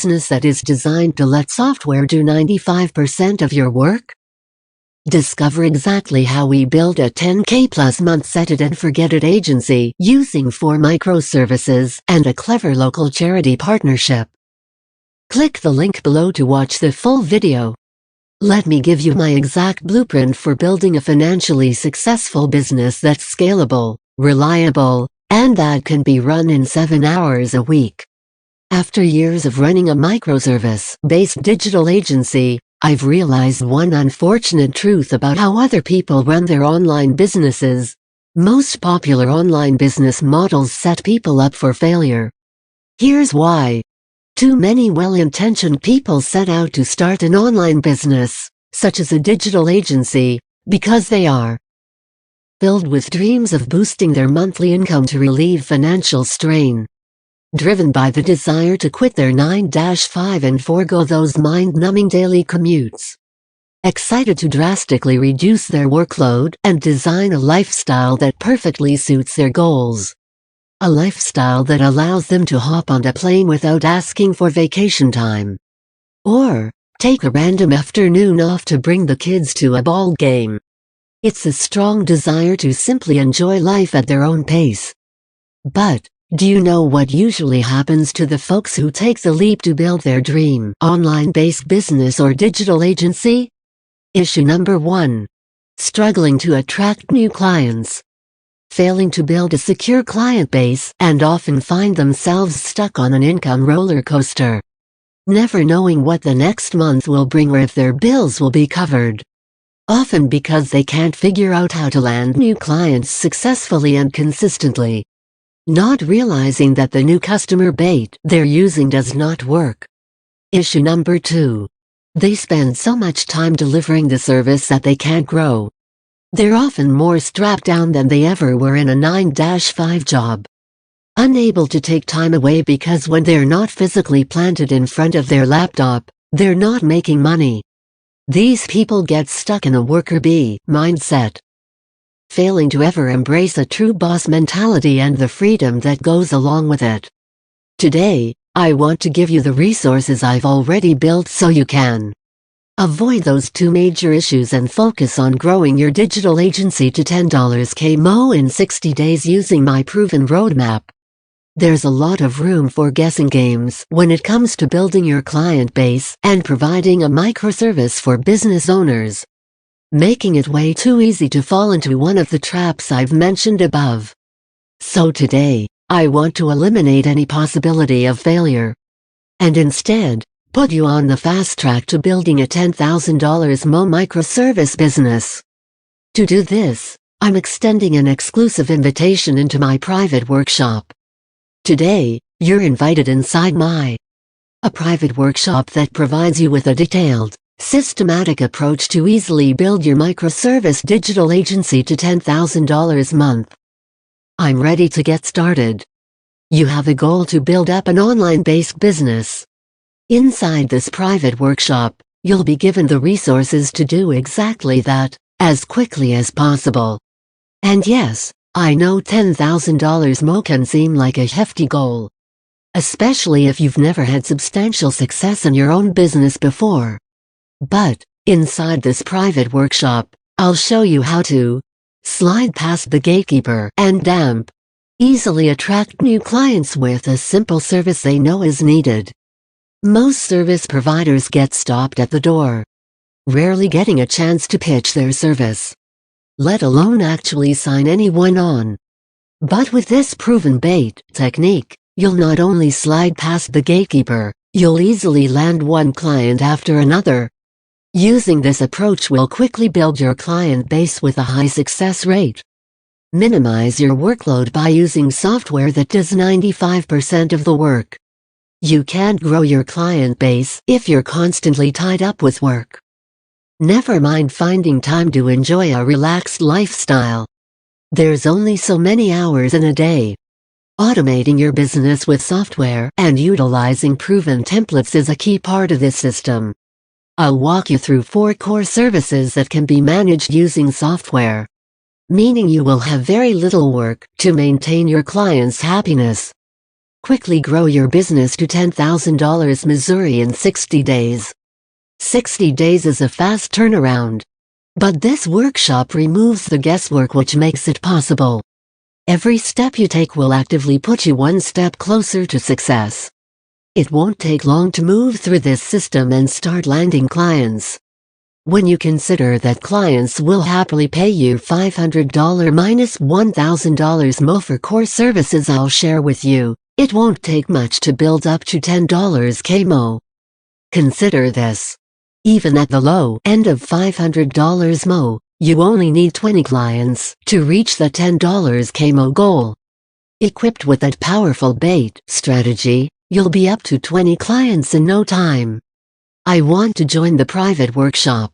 business that is designed to let software do 95% of your work? Discover exactly how we build a 10K plus month set it and forget it agency using 4 microservices and a clever local charity partnership. Click the link below to watch the full video. Let me give you my exact blueprint for building a financially successful business that's scalable, reliable, and that can be run in 7 hours a week. After years of running a microservice-based digital agency, I've realized one unfortunate truth about how other people run their online businesses. Most popular online business models set people up for failure. Here's why. Too many well-intentioned people set out to start an online business, such as a digital agency, because they are filled with dreams of boosting their monthly income to relieve financial strain. Driven by the desire to quit their 9-5 and forego those mind-numbing daily commutes. Excited to drastically reduce their workload and design a lifestyle that perfectly suits their goals. A lifestyle that allows them to hop on a plane without asking for vacation time. Or take a random afternoon off to bring the kids to a ball game. It's a strong desire to simply enjoy life at their own pace. But do you know what usually happens to the folks who take the leap to build their dream online-based business or digital agency? Issue number 1. Struggling to attract new clients. Failing to build a secure client base and often find themselves stuck on an income roller coaster. Never knowing what the next month will bring or if their bills will be covered. Often because they can't figure out how to land new clients successfully and consistently. Not realizing that the new customer bait they're using does not work. Issue number 2. They spend so much time delivering the service that they can't grow. They're often more strapped down than they ever were in a 9-5 job. Unable to take time away because when they're not physically planted in front of their laptop, they're not making money. These people get stuck in a worker bee mindset. Failing to ever embrace a true boss mentality and the freedom that goes along with it. Today, I want to give you the resources I've already built so you can avoid those 2 major issues and focus on growing your digital agency to $10K mo in 60 days using my proven roadmap. There's a lot of room for guessing games when it comes to building your client base and providing a microservice for business owners. Making it way too easy to fall into one of the traps I've mentioned above. So today, I want to eliminate any possibility of failure. And instead, put you on the fast track to building a $10,000 mo microservice business. To do this, I'm extending an exclusive invitation into my private workshop. Today, you're invited inside a private workshop that provides you with a detailed, systematic approach to easily build your microservice digital agency to $10,000 a month. I'm ready to get started. You have a goal to build up an online-based business. Inside this private workshop, you'll be given the resources to do exactly that, as quickly as possible. And yes, I know $10,000 mo can seem like a hefty goal. Especially if you've never had substantial success in your own business before. But, inside this private workshop, I'll show you how to slide past the gatekeeper and easily attract new clients with a simple service they know is needed. Most service providers get stopped at the door, rarely getting a chance to pitch their service, let alone actually sign anyone on. But with this proven bait technique, you'll not only slide past the gatekeeper, you'll easily land one client after another. Using this approach will quickly build your client base with a high success rate. Minimize your workload by using software that does 95% of the work. You can't grow your client base if you're constantly tied up with work. Never mind finding time to enjoy a relaxed lifestyle. There's only so many hours in a day. Automating your business with software and utilizing proven templates is a key part of this system. I'll walk you through 4 core services that can be managed using software, meaning you will have very little work to maintain your clients' happiness. Quickly grow your business to $10,000 Missouri in 60 days. 60 days is a fast turnaround. But this workshop removes the guesswork, which makes it possible. Every step you take will actively put you one step closer to success. It won't take long to move through this system and start landing clients. When you consider that clients will happily pay you $500 minus $1,000 more for core services I'll share with you, it won't take much to build up to $10 KMO. Consider this. Even at the low end of $500 MO, you only need 20 clients to reach the $10 KMO goal. Equipped with that powerful bait strategy, you'll be up to 20 clients in no time. I want to join the private workshop.